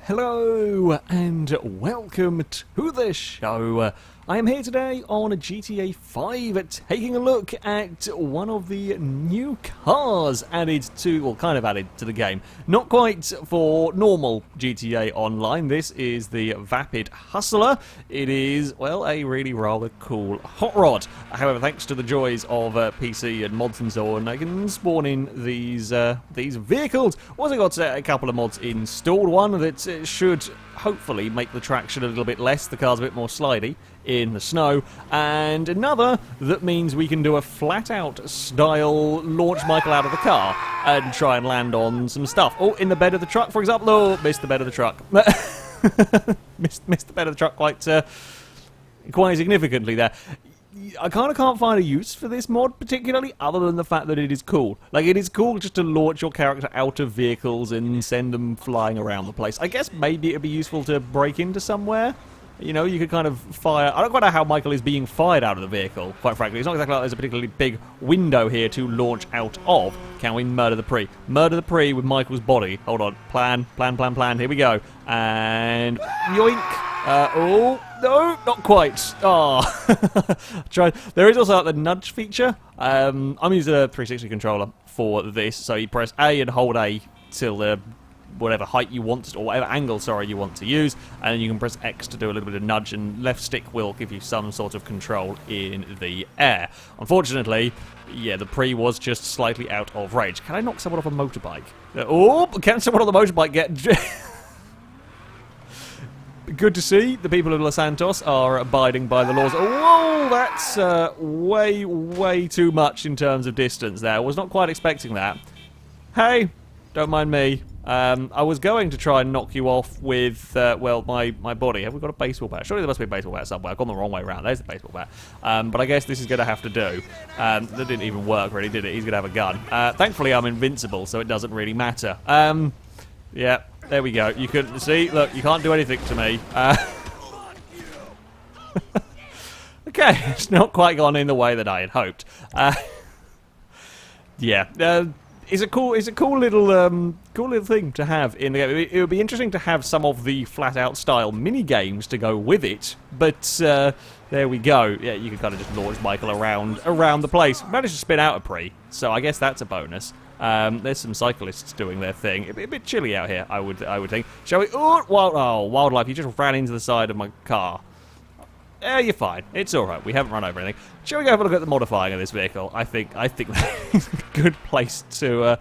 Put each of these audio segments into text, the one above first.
Hello and welcome to the show. I am here today on GTA 5 taking a look at one of the new cars added to, well, kind of added to the game. Not quite for normal GTA Online. This is the Vapid Hustler. It is, well, a really rather cool hot rod. However, thanks to the joys of PC and mods and so on, I can spawn in these vehicles. Also got a couple of mods installed. One that should hopefully make the traction a little bit less, the car's a bit more slidey in the snow, and another that means we can do a flat-out style launch Michael out of the car and try and land on some stuff. Oh, in the bed of the truck, for example. Oh, missed the bed of the truck. missed the bed of the truck quite significantly there. I kind of can't find a use for this mod particularly, other than the fact that it is cool. Like, it is cool just to launch your character out of vehicles and send them flying around the place. I guess maybe it'd be useful to break into somewhere. You know, you could kind of fire... I don't quite know how Michael is being fired out of the vehicle, quite frankly. It's not exactly like there's a particularly big window here to launch out of. Can we murder the pre? Murder the pre with Michael's body. Hold on. Plan. Here we go. And... yoink! Oh, no, not quite. Oh. There is also the nudge feature. I'm using a 360 controller for this, so you press A and hold A till the whatever height you want, or whatever angle, sorry, you want to use, and then you can press X to do a little bit of nudge, and left stick will give you some sort of control in the air. Unfortunately, yeah, the pre was just slightly out of range. Can I knock someone off a motorbike? Oh, can someone on the motorbike get... Good to see the people of Los Santos are abiding by the laws. Whoa, that's way too much in terms of distance there. I was not quite expecting that. Hey, don't mind me. I was going to try and knock you off with, well, my body. Have we got a baseball bat? Surely there must be a baseball bat somewhere. I've gone the wrong way around. There's the baseball bat. But I guess this is going to have to do. That didn't even work, really, did it? He's going to have a gun. Thankfully, I'm invincible, so it doesn't really matter. Yeah, there we go. You couldn't see. Look, you can't do anything to me. Okay, it's not quite gone in the way that I had hoped. Yeah. It's a cool little thing to have in the game. It would be interesting to have some of the flat-out style mini games to go with it, but there we go. Yeah, you can kind of just launch Michael around the place. Managed to spin out a pre, so I guess that's a bonus. There's some cyclists doing their thing. It'd be a bit chilly out here, I would think. Shall we? Oh, wildlife! You just ran into the side of my car. Yeah, you're fine. It's all right. We haven't run over anything. Shall we go have a look at the modifying of this vehicle? I think that is a good place to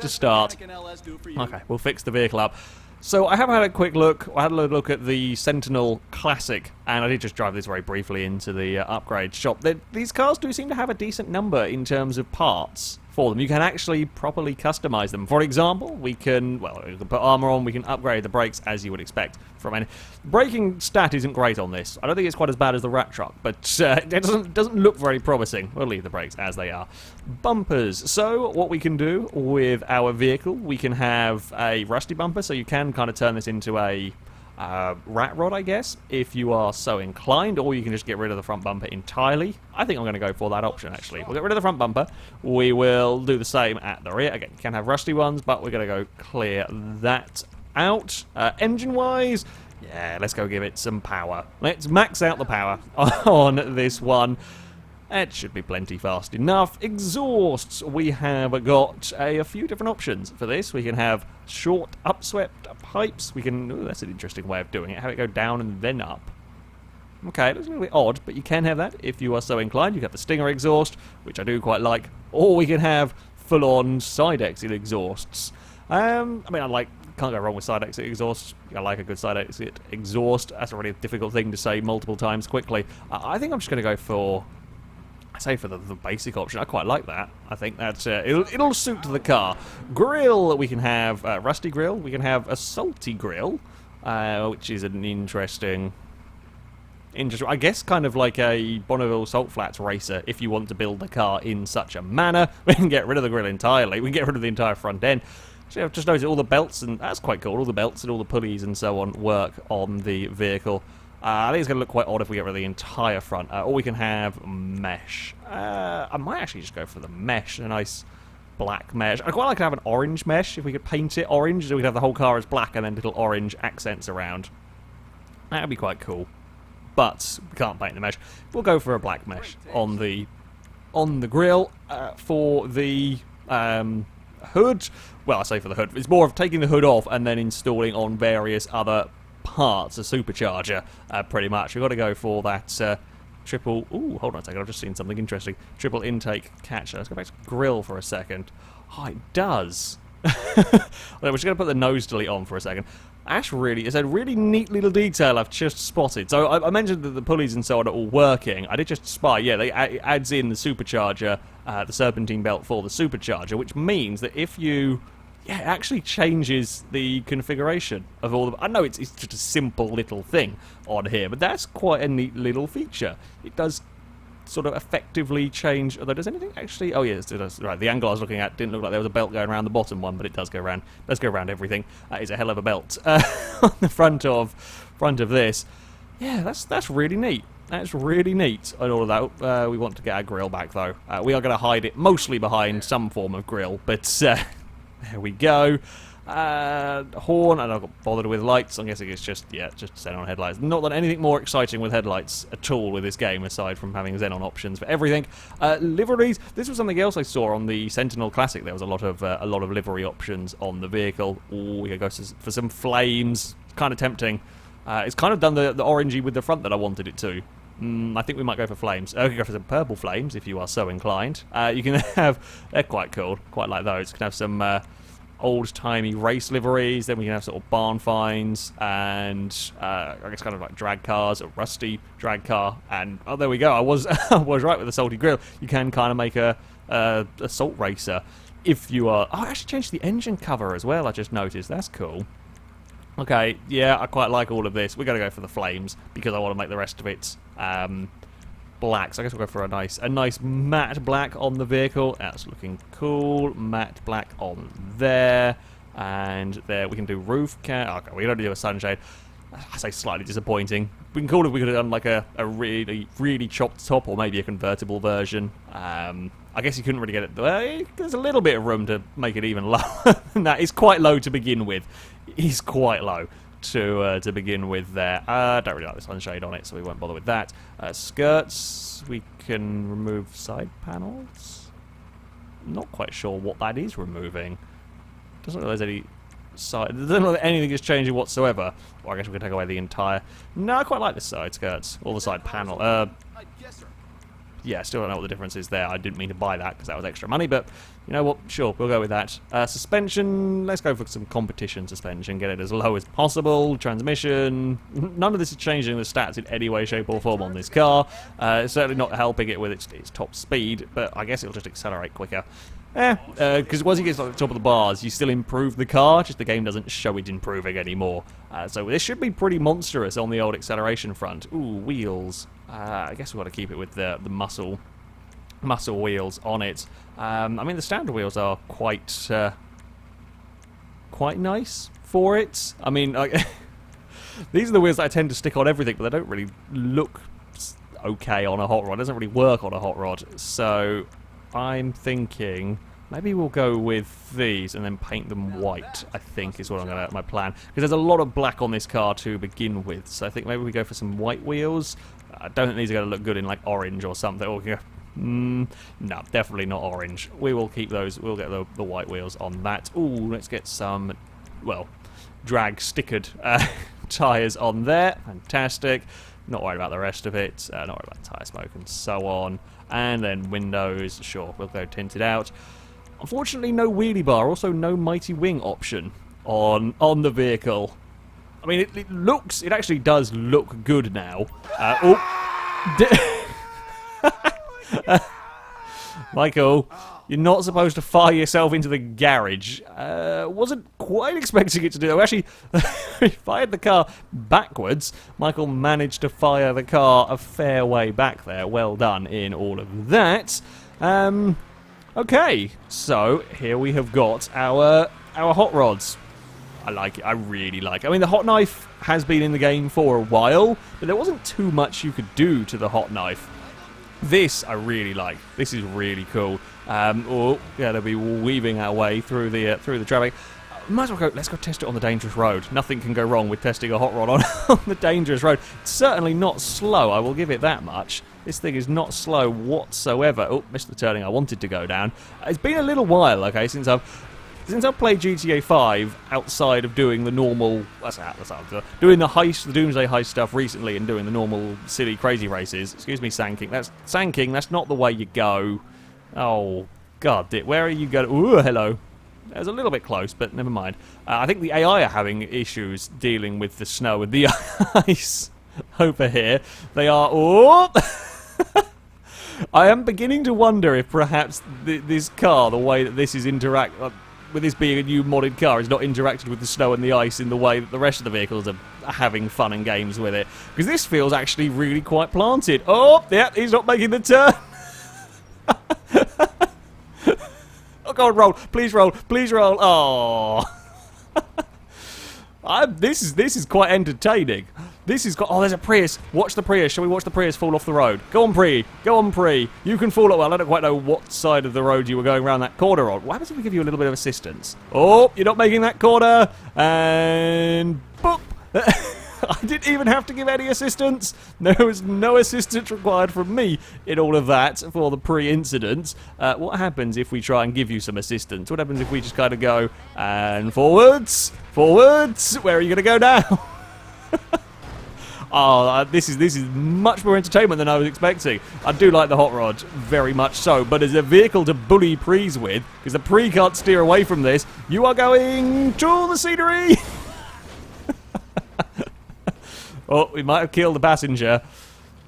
start. Okay, we'll fix the vehicle up. So I have had a quick look. I had a look at the Sentinel Classic, and I did just drive this very briefly into the upgrade shop. These cars do seem to have a decent number in terms of parts for them. You can actually properly customize them. For example, we can put armor on, we can upgrade the brakes as you would expect from any. Braking stat isn't great on this. I don't think it's quite as bad as the Rat Truck, but it doesn't look very promising. We'll leave the brakes as they are. Bumpers. So what we can do with our vehicle, we can have a rusty bumper, so you can kind of turn this into a rat rod, I guess, if you are so inclined, or you can just get rid of the front bumper entirely. I think I'm going to go for that option, actually. We'll get rid of the front bumper. We will do the same at the rear. Again, you can have rusty ones, but we're going to go clear that out. Engine-wise, yeah, let's go give it some power. Let's max out the power on this one. It should be plenty fast enough. Exhausts. We have got a few different options for this. We can have short, upswept pipes. We can... Ooh, that's an interesting way of doing it. Have it go down and then up. Okay, it looks a little bit odd, but you can have that if you are so inclined. You can have the Stinger exhaust, which I do quite like. Or we can have full-on side exit exhausts. I mean, can't go wrong with side exit exhaust. I like a good side exit exhaust. That's a really difficult thing to say multiple times quickly. I think I'm just going to go for... I say for the basic option. I quite like that. I think that's it'll suit the car. Grill. We can have a rusty grill. We can have a salty grill, which is an interesting. I guess kind of like a Bonneville Salt Flats racer. If you want to build the car in such a manner, we can get rid of the grill entirely. We can get rid of the entire front end. So I've just noticed all the belts, and that's quite cool. All the belts and all the pulleys and so on work on the vehicle. I think it's going to look quite odd if we get rid of the entire front. Or we can have mesh. I might actually just go for the mesh. A nice black mesh. I'd quite like to have an orange mesh, if we could paint it orange, so we could have the whole car as black and then little orange accents around. That would be quite cool. But we can't paint the mesh. We'll go for a black mesh on the grill. For the hood, well, I say for the hood, it's more of taking the hood off and then installing on various other parts, a supercharger, pretty much. We've got to go for that triple... Ooh, hold on a second, I've just seen something interesting. Triple intake catcher. Let's go back to grill for a second. Oh, it does. We're just going to put the nose delete on for a second. Ash really is a really neat little detail I've just spotted. So I mentioned that the pulleys and so on are all working. I did just spy, yeah, it adds in the supercharger, the serpentine belt for the supercharger, which means that if you... Yeah, it actually changes the configuration of all the... I know it's just a simple little thing on here, but that's quite a neat little feature. It does sort of effectively change... Although, does anything actually... Oh, yes, it does. Right, the angle I was looking at didn't look like there was a belt going around the bottom one, but it does go around. Does go around everything. That is a hell of a belt. On the front of this. Yeah, that's really neat. That's really neat and all of that. We want to get our grill back, though. We are going to hide it mostly behind some form of grill, but... There we go. Horn, and I've got bothered with lights. I'm guessing it's just Xenon headlights. Not that anything more exciting with headlights at all with this game, aside from having Xenon options for everything. Liveries. This was something else I saw on the Sentinel Classic. There was a lot of livery options on the vehicle. Ooh, we could go for some flames. Kind of tempting. It's kind of done the orangey with the front that I wanted it to. I think we might go for flames. We can go for some purple flames if you are so inclined. You can have... They're quite cool. Quite like those. You can have some old-timey race liveries. Then we can have sort of barn finds and I guess kind of like drag cars, a rusty drag car. And oh, there we go. I was I was right with the salty grill. You can kind of make a salt racer if you are... Oh, I actually changed the engine cover as well. I just noticed. That's cool. Okay, yeah, I quite like all of this. We're going to go for the flames because I want to make the rest of it black. So I guess we'll go for a nice matte black on the vehicle. That's looking cool. Matte black on there. And there we can do roof cap. Okay, we don't do a sunshade. I say slightly disappointing. We can call it, we could have done like a really, really chopped top or maybe a convertible version. I guess you couldn't really get it. There's a little bit of room to make it even lower than that. It's quite low to begin with. It's quite low to begin with there. Don't really like the sunshade on it, so we won't bother with that. Skirts, we can remove side panels. Not quite sure what that is removing. Doesn't look like there's any side. Doesn't look like anything is changing whatsoever. Or I guess we can take away the entire... No, I quite like the side skirts. Or the side panel. Yeah, still don't know what the difference is there. I didn't mean to buy that because that was extra money, but you know what? Sure, we'll go with that. Suspension, let's go for some competition suspension. Get it as low as possible. Transmission, none of this is changing the stats in any way, shape or form on this car. It's certainly not helping it with its top speed, but I guess it'll just accelerate quicker. Because once you get to the top of the bars, you still improve the car, just the game doesn't show it improving anymore. So this should be pretty monstrous on the old acceleration front. Ooh, wheels. I guess we've got to keep it with the muscle wheels on it. I mean, the standard wheels are quite nice for it. I mean, these are the wheels that I tend to stick on everything, but they don't really look okay on a hot rod. It doesn't really work on a hot rod. So I'm thinking maybe we'll go with these and then paint them white, I think is what my plan. Because there's a lot of black on this car to begin with. So I think maybe we go for some white wheels. I don't think these are going to look good in like orange or something. Or, no, definitely not orange. We will keep those. We'll get the white wheels on that. Ooh, let's get some, well, drag stickered tyres on there. Fantastic. Not worried about the rest of it. Not worried about tyre smoke and so on. And then windows. Sure, we'll go tinted out. Unfortunately, no wheelie bar. Also, no mighty wing option on the vehicle. I mean, it actually does look good now. Michael, you're not supposed to fire yourself into the garage. Wasn't quite expecting it to do that. Actually, he fired the car backwards. Michael managed to fire the car a fair way back there. Well done in all of that. Okay, so here we have got our hot rods. I like it. I really like it. I mean, the hot knife has been in the game for a while, but there wasn't too much you could do to the hot knife. This I really like. This is really cool. Oh, yeah, they'll be weaving our way through the traffic. Might as well go. Let's go test it on the dangerous road. Nothing can go wrong with testing a hot rod on the dangerous road. It's certainly not slow. I will give it that much. This thing is not slow whatsoever. Oh, missed the turning I wanted to go down. It's been a little while, okay, since I've played GTA 5 outside of doing the normal, doing the heist, the Doomsday heist stuff recently, and doing the normal silly crazy races. Excuse me, Sanking. That's not the way you go. Oh God, where are you going? Ooh, hello. That was a little bit close, but never mind. I think the AI are having issues dealing with the snow and the ice over here. They are. Oh. I am beginning to wonder if perhaps this car, the way that this is with this being a new modded car, is not interacted with the snow and the ice in the way that the rest of the vehicles are having fun and games with it. Because this feels actually really quite planted. Oh, yeah, he's not making the turn. Oh, God, roll. Please roll. Please roll. Oh. This is quite entertaining. Oh, there's a Prius. Watch the Prius. Shall we watch the Prius fall off the road? Go on, Pri. Go on, Pri. You can fall off. Well, I don't quite know what side of the road you were going around that corner on. What happens if we give you a little bit of assistance? Oh, you're not making that corner. And boop. I didn't even have to give any assistance. There was no assistance required from me in all of that for the pre-incident. What happens if we try and give you some assistance? What happens if we just kind of go and forwards? Forwards? Where are you going to go now? Oh, this is much more entertainment than I was expecting. I do like the hot rod, very much so, but as a vehicle to bully Prees with, because the Pre can't steer away from this, you are going to the scenery! Oh, we might have killed the passenger.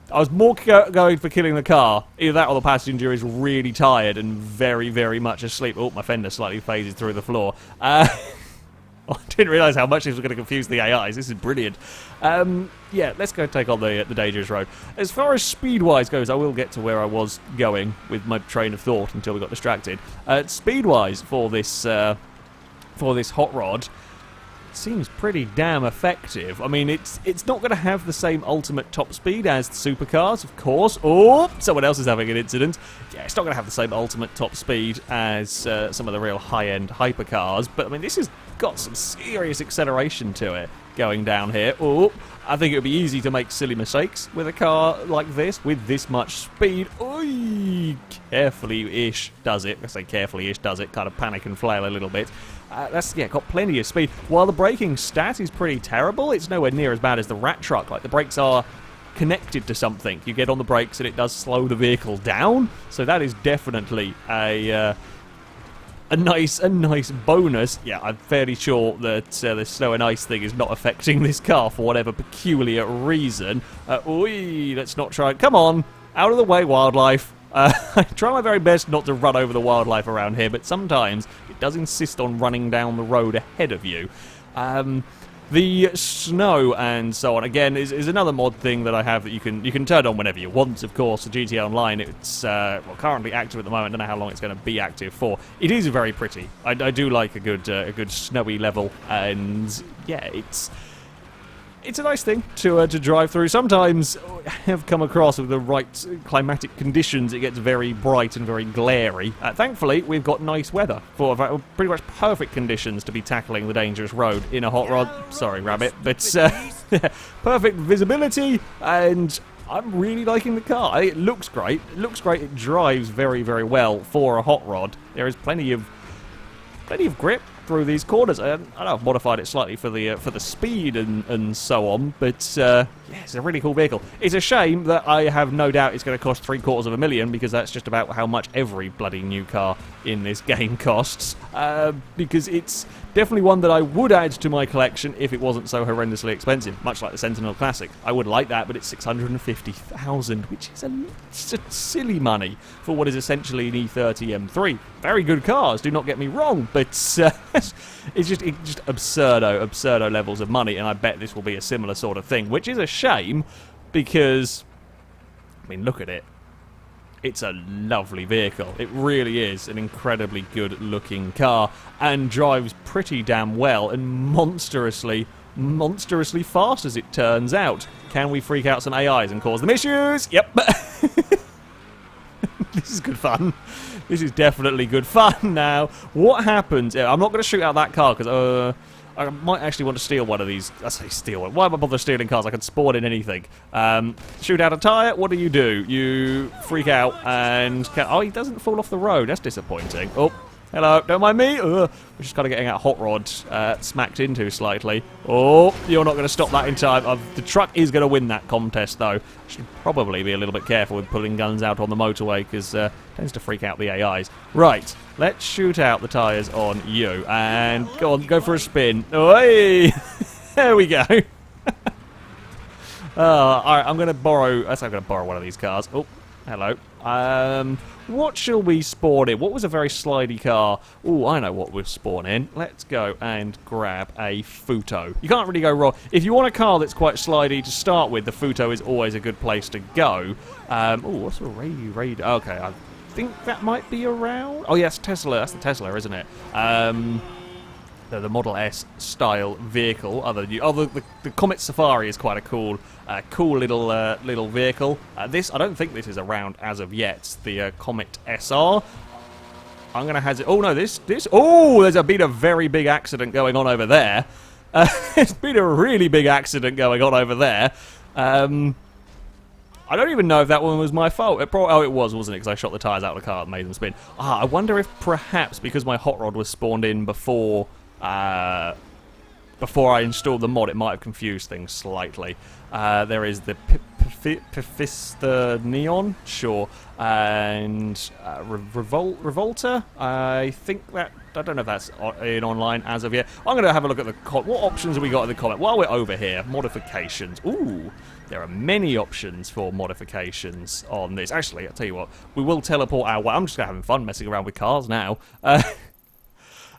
I was more going for killing the car. Either that or the passenger is really tired and very, very much asleep. Oh, my fender slightly phases through the floor. I didn't realise how much this was going to confuse the AIs. This is brilliant. Yeah, let's go take on the dangerous road. As far as speed-wise goes, I will get to where I was going with my train of thought until we got distracted. Speed-wise for this hot rod, seems pretty damn effective. I mean, it's not going to have the same ultimate top speed as the supercars, of course. Oh, someone else is having an incident. Yeah, it's not going to have the same ultimate top speed as some of the real high-end hypercars, but I mean, this has got some serious acceleration to it going down here. Oh, I think it would be easy to make silly mistakes with a car like this, with this much speed. Oy, carefully-ish does it. I say carefully-ish does it, kind of panic and flail a little bit. That's got plenty of speed. While the braking stat is pretty terrible, it's nowhere near as bad as the rat truck. Like, the brakes are connected to something. You get on the brakes and it does slow the vehicle down. So that is definitely a nice bonus. Yeah, I'm fairly sure that the snow and ice thing is not affecting this car for whatever peculiar reason. Let's not try. Come on, out of the way, wildlife. I try my very best not to run over the wildlife around here, but sometimes it does insist on running down the road ahead of you. The snow and so on, again, is another mod thing that I have that you can turn on whenever you want, of course. The GTA Online, it's currently active at the moment. I don't know how long it's going to be active for. It is very pretty. I do like a good snowy level, and yeah, it's a nice thing to drive through. Sometimes I have come across with the right climatic conditions, it gets very bright and very glary. Thankfully, we've got nice weather for pretty much perfect conditions to be tackling the dangerous road in a hot rod. Sorry, rabbit, but perfect visibility, and I'm really liking the car. It looks great. It looks great. It drives very, very well for a hot rod. There is plenty of grip through these corners. I know I've modified it slightly for the speed and so on, but yeah, it's a really cool vehicle. It's a shame that I have no doubt it's going to cost $750,000, because that's just about how much every bloody new car in this game costs. Because it's definitely one that I would add to my collection if it wasn't so horrendously expensive, much like the Sentinel Classic. I would like that, but it's $650,000, which is a silly money for what is essentially an E30 M3. Very good cars, do not get me wrong, but it's just absurdo levels of money, and I bet this will be a similar sort of thing, which is a shame, because, I mean, look at it. It's a lovely vehicle. It really is an incredibly good-looking car, and drives pretty damn well, and monstrously fast, as it turns out. Can we freak out some AIs and cause them issues? Yep. This is good fun. This is definitely good fun. Now, what happens? I'm not going to shoot out that car because I might actually want to steal one of these. I say steal one. Why am I bother stealing cars? I can spawn in anything. Shoot out a tyre. What do? You freak out and... Oh, he doesn't fall off the road. That's disappointing. Oh, hello. Don't mind me. We're just kind of getting that hot rod smacked into slightly. Oh, you're not going to stop that in time. The truck is going to win that contest, though. Should probably be a little bit careful with pulling guns out on the motorway because tends to freak out the AIs. Right, let's shoot out the tyres on you. And go on, go for a spin. Oi! There we go. Alright, I'm going to borrow... I'm going to borrow one of these cars. Oh, hello. What shall we spawn in? What was a very slidey car? Oh, I know what we'll spawn in. Let's go and grab a Futo. You can't really go wrong. If you want a car that's quite slidey to start with, the Futo is always a good place to go. Oh, what's a radio? Okay, I think that might be around. Oh, yes, Tesla. That's the Tesla, isn't it? The Model S style vehicle. The Comet Safari is quite a cool little vehicle. I don't think this is around as of yet. The Comet SR. I'm gonna hazard. Oh no, this. Oh, there's been a very big accident going on over there. There's been a really big accident going on over there. I don't even know if that one was my fault. It was, wasn't it? Because I shot the tyres out of the car and made them spin. I wonder if perhaps because my hot rod was spawned in before I installed the mod, it might have confused things slightly. There is the Pifista Neon, sure, and Revolta. I think that... I don't know if that's in online as of yet. I'm going to have a look at what options have we got in the comment while we're over here. Modifications. Ooh, there are many options for modifications on this. Actually, I'll tell you what, we will teleport our way. I'm just having fun messing around with cars now.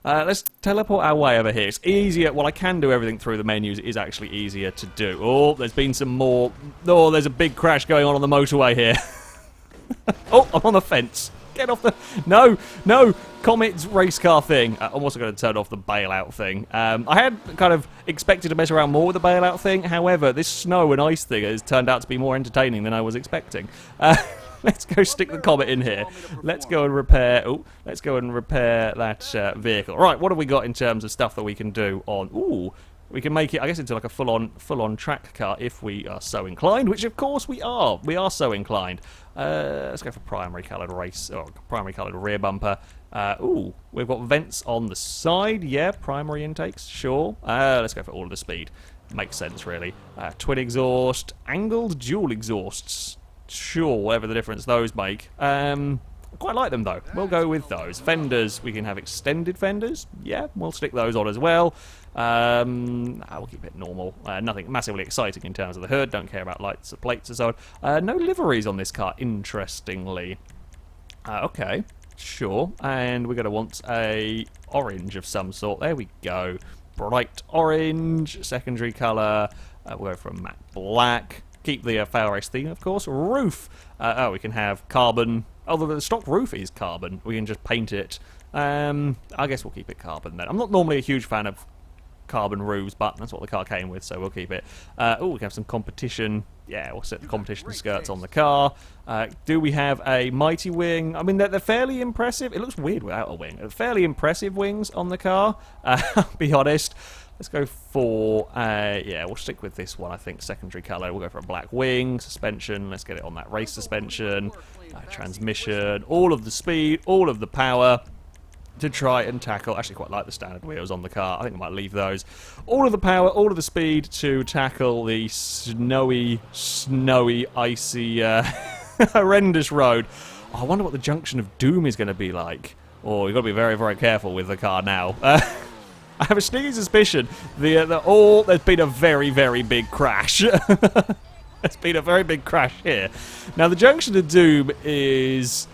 Let's teleport our way over here. It's easier. Well, I can do everything through the menus. It is actually easier to do. Oh, there's been some more. Oh, there's a big crash going on the motorway here. Oh, I'm on the fence. Get off the... No, no. Comet's race car thing. I'm also going to turn off the bailout thing. I had kind of expected to mess around more with the bailout thing. However, this snow and ice thing has turned out to be more entertaining than I was expecting. Let's go stick the Comet in here. Let's go and repair... Oh, let's go and repair that vehicle. Right, what have we got in terms of stuff that we can do on... Ooh, we can make it, I guess, into like a full-on track car if we are so inclined, which of course we are. We are so inclined. Let's go for primary coloured race, or primary coloured rear bumper. Ooh, we've got vents on the side. Yeah, primary intakes, sure. Let's go for all of the speed. Makes sense, really. Twin exhaust, angled dual exhausts. Sure, whatever the difference those make. Quite like them, though. We'll go with those. Fenders, we can have extended fenders. Yeah, we'll stick those on as well. We'll keep it normal. Nothing massively exciting in terms of the hood. Don't care about lights or plates and so on. No liveries on this car, interestingly. Okay, sure. And we're going to want a orange of some sort. There we go. Bright orange, secondary colour. We'll go for a matte black. Keep the FailRace theme, of course. Roof. We can have carbon. Although the stock roof is carbon, we can just paint it. I guess we'll keep it carbon then. I'm not normally a huge fan of carbon roofs, but that's what the car came with, so we'll keep it. Oh, we can have some competition. Yeah, we'll set the competition skirts on the car. Do we have a mighty wing? I mean, they're fairly impressive. It looks weird without a wing. Fairly impressive wings on the car, I'll be honest. Let's go for, yeah, we'll stick with this one, I think, secondary colour. We'll go for a black wing, suspension, let's get it on that race suspension, transmission, all of the speed, all of the power to try and tackle, actually quite like the standard wheels on the car, I think I might leave those. All of the power, all of the speed to tackle the snowy, icy, horrendous road. Oh, I wonder what the junction of doom is going to be like. Oh, you've got to be very, very careful with the car now. I have a sneaky suspicion there's been a very, very big crash. There's been a very big crash here. Now, the Junction of Doom is...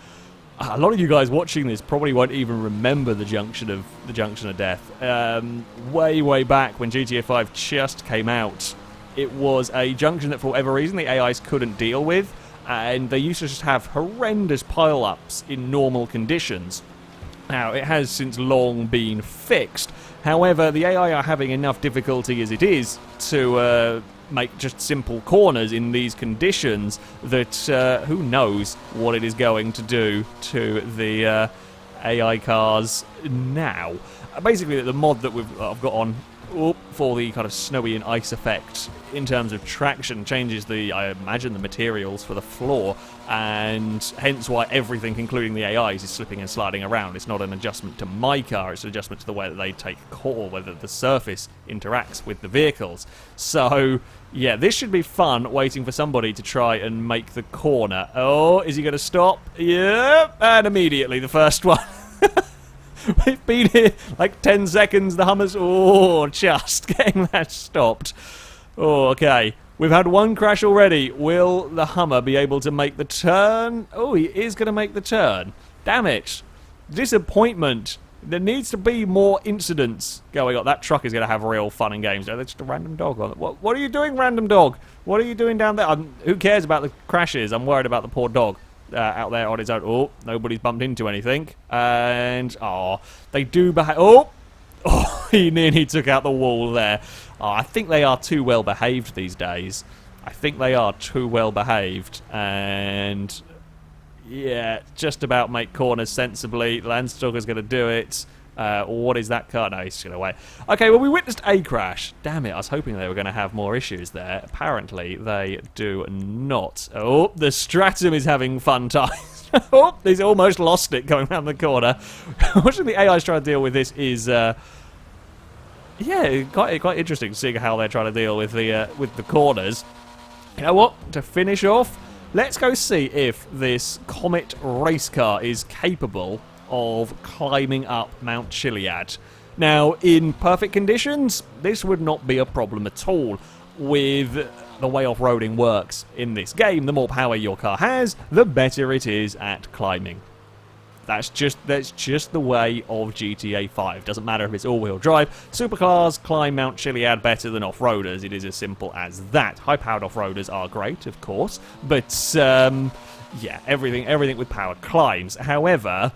A lot of you guys watching this probably won't even remember the Junction of Death. Way, way back when GTA 5 just came out, it was a junction that, for whatever reason, the AIs couldn't deal with, and they used to just have horrendous pile-ups in normal conditions. Now, it has since long been fixed. However, the AI are having enough difficulty as it is to make just simple corners in these conditions that who knows what it is going to do to the AI cars now. Basically, the mod that I've got on for the kind of snowy and ice effect in terms of traction changes I imagine, the materials for the floor, and hence why everything, including the AIs, is slipping and sliding around. It's not an adjustment to my car, it's an adjustment to the way that they take core, whether the surface interacts with the vehicles. So, yeah, this should be fun, waiting for somebody to try and make the corner. Oh, is he going to stop? Yep, and immediately the first one. We've been here like 10 seconds, the Hummer's just getting that stopped. Oh, okay. We've had one crash already. Will the Hummer be able to make the turn? Oh, he is going to make the turn. Damn it. Disappointment. There needs to be more incidents going on. That truck is going to have real fun and games. There's just a random dog on it. What are you doing, random dog? What are you doing down there? Who cares about the crashes? I'm worried about the poor dog. Out there on his own. Oh, nobody's bumped into anything. And, they do behave. Oh, he nearly took out the wall there. Oh, I think they are too well behaved these days. I think they are too well behaved. And, yeah, just about make corners sensibly. Landstalker's going to do it. What is that car? No, he's going to wait. Okay, well, we witnessed a crash. Damn it, I was hoping they were going to have more issues there. Apparently, they do not. Oh, the Stratum is having fun times. Oh, he's almost lost it going around the corner. Watching the AIs try to deal with this is, yeah, quite interesting seeing how they're trying to deal with the corners. You know what? To finish off, let's go see if this Comet race car is capable of climbing up Mount Chiliad. Now, in perfect conditions, this would not be a problem at all. With the way off-roading works in this game, the more power your car has, the better it is at climbing. That's just the way of GTA 5. Doesn't matter if it's all-wheel drive. Supercars climb Mount Chiliad better than off-roaders. It is as simple as that. High-powered off-roaders are great, of course, but yeah, everything with power climbs. However,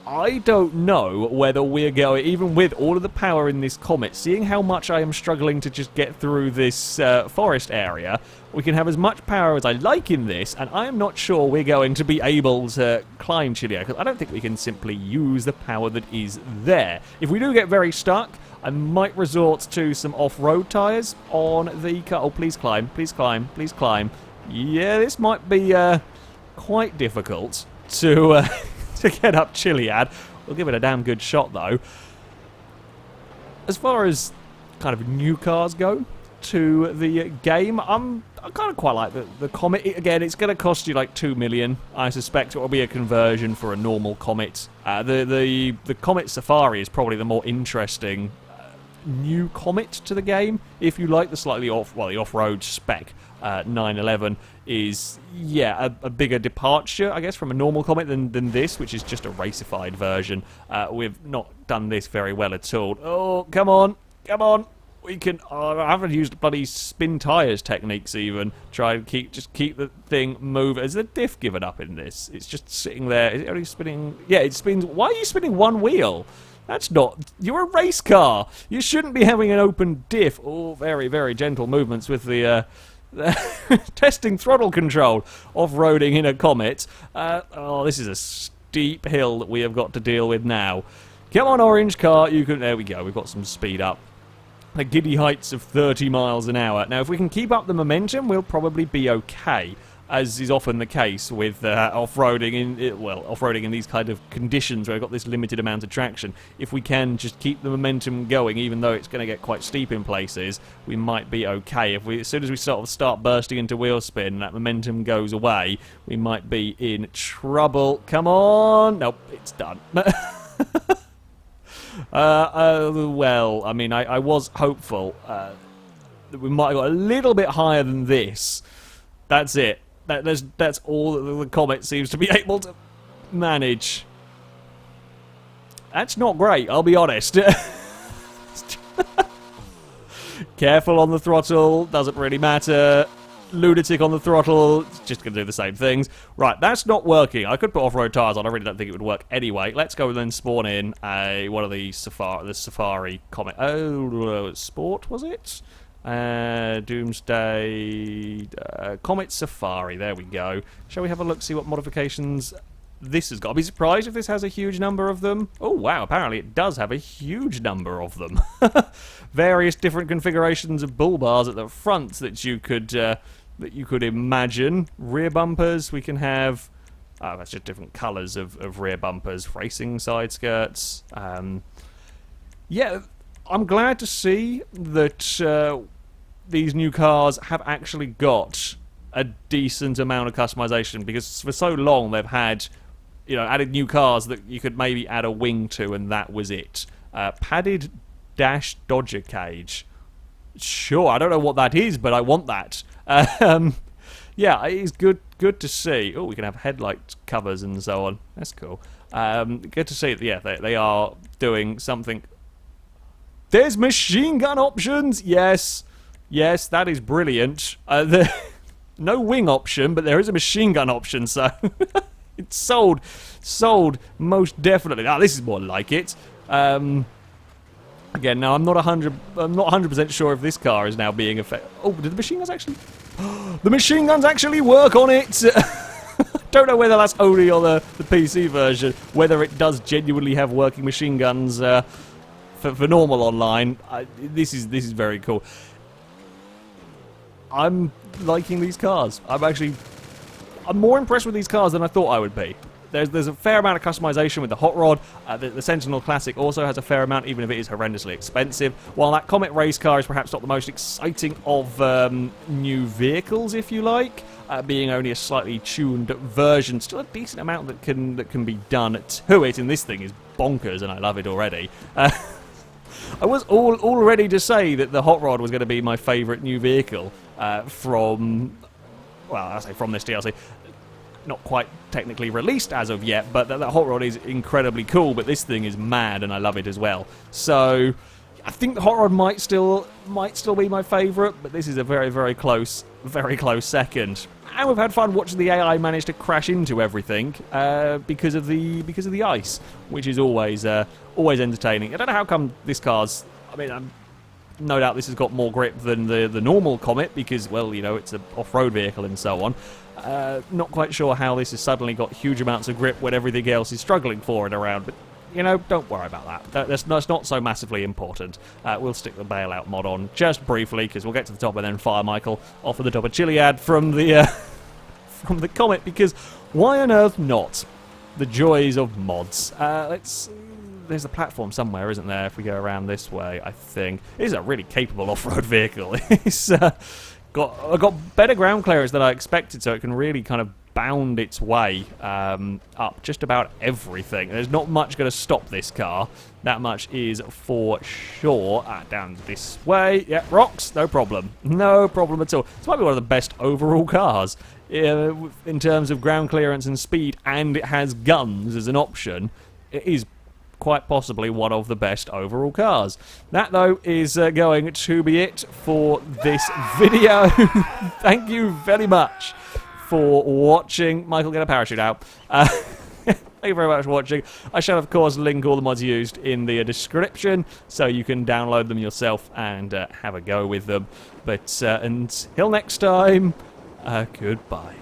I don't know whether we're going, even with all of the power in this Comet, seeing how much I am struggling to just get through this forest area, we can have as much power as I like in this, and I am not sure we're going to be able to climb Chiliad, because I don't think we can simply use the power that is there. If we do get very stuck, I might resort to some off-road tyres on the car. Oh, please climb, please climb, please climb. Yeah, this might be quite difficult to... to get up Chiliad. We'll give it a damn good shot, though. As far as kind of new cars go to the game, I kind of quite like the Comet. Again, it's going to cost you like 2 million. I suspect it will be a conversion for a normal Comet. The Comet Safari is probably the more interesting new Comet to the game. If you like the slightly the off-road spec, 911 is, yeah, a bigger departure, I guess, from a normal Comet than this, which is just a racified version. We've not done this very well at all. Oh, come on, come on. We can. I haven't used bloody spin tires techniques even. Try and keep the thing moving. Has the diff given up in this? It's just sitting there. Is it only spinning? Yeah, it spins. Why are you spinning one wheel? That's not... You're a race car. You shouldn't be having an open diff. Oh, very, very gentle movements with the testing throttle control. Off-roading in a Comet. Oh, this is a steep hill that we have got to deal with now. Come on, orange car. You can... There we go. We've got some speed up. The giddy heights of 30 miles an hour. Now, if we can keep up the momentum, we'll probably be okay, as is often the case with off-roading in these kind of conditions where we've got this limited amount of traction. If we can just keep the momentum going, even though it's going to get quite steep in places, we might be okay. As soon as we start bursting into wheel spin, that momentum goes away, we might be in trouble. Come on! Nope, it's done. Well, I mean, I was hopeful that we might have got a little bit higher than this. That's it. That's all that the Comet seems to be able to manage. That's not great, I'll be honest. Careful on the throttle, doesn't really matter. Lunatic on the throttle, it's just going to do the same things. Right, that's not working. I could put off-road tyres on, I really don't think it would work anyway. Let's go and then spawn in one of the Safari Comet. Oh, Sport, was it? Doomsday, Comet Safari, there we go. Shall we have a look, see what modifications this has got? I'll be surprised if this has a huge number of them. Oh wow, apparently it does have a huge number of them. Various different configurations of bull bars at the front that you could imagine. Rear bumpers, we can have... Oh, that's just different colours of rear bumpers. Racing side skirts. Yeah, I'm glad to see that these new cars have actually got a decent amount of customization, because for so long they've had, added new cars that you could maybe add a wing to, and that was it. Padded dash dodger cage. Sure, I don't know what that is, but I want that. Yeah, it's good to see. Oh, we can have headlight covers and so on. That's cool. Good to see that, yeah, they are doing something. There's machine gun options! Yes. Yes, that is brilliant. No wing option, but there is a machine gun option, so... It's sold most definitely. Ah, this is more like it. Again, now I'm not 100% sure if this car is now being affected. Oh, did the machine guns actually? The machine guns actually work on it. Don't know whether that's only on the PC version, whether it does genuinely have working machine guns for normal online. This is very cool. I'm liking these cars. I'm more impressed with these cars than I thought I would be. There's a fair amount of customization with the hot rod. The Sentinel Classic also has a fair amount, even if it is horrendously expensive. While that Comet race car is perhaps not the most exciting of new vehicles, if you like, being only a slightly tuned version, still a decent amount that can be done to it. And this thing is bonkers, and I love it already. I was all ready to say that the hot rod was going to be my favourite new vehicle from this DLC. Not quite technically released as of yet, but that hot rod is incredibly cool. But this thing is mad, and I love it as well. So I think the hot rod might still be my favourite, but this is a very close second. And we've had fun watching the AI manage to crash into everything because of the ice, which is always entertaining. I don't know how come this car's. I mean, no doubt this has got more grip than the normal Comet because, well, it's an off-road vehicle and so on. Not quite sure how this has suddenly got huge amounts of grip when everything else is struggling for it around, but, don't worry about that. That's not so massively important. We'll stick the bailout mod on just briefly because we'll get to the top and then fire Michael off of the top of Chiliad from the from the Comet, because why on earth not? The joys of mods. There's a platform somewhere, isn't there, if we go around this way, I think. It is a really capable off-road vehicle. It's got better ground clearance than I expected, so it can really kind of bound its way up just about everything. There's not much going to stop this car. That much is for sure. Down this way. Yeah, rocks. No problem. No problem at all. This might be one of the best overall cars in terms of ground clearance and speed, and it has guns as an option. It is quite possibly one of the best overall cars. That, though, is going to be it for this video. Thank you very much for watching. Michael, get a parachute out. Thank you very much for watching. I shall, of course, link all the mods used in the description so you can download them yourself and have a go with them. But until next time, goodbye.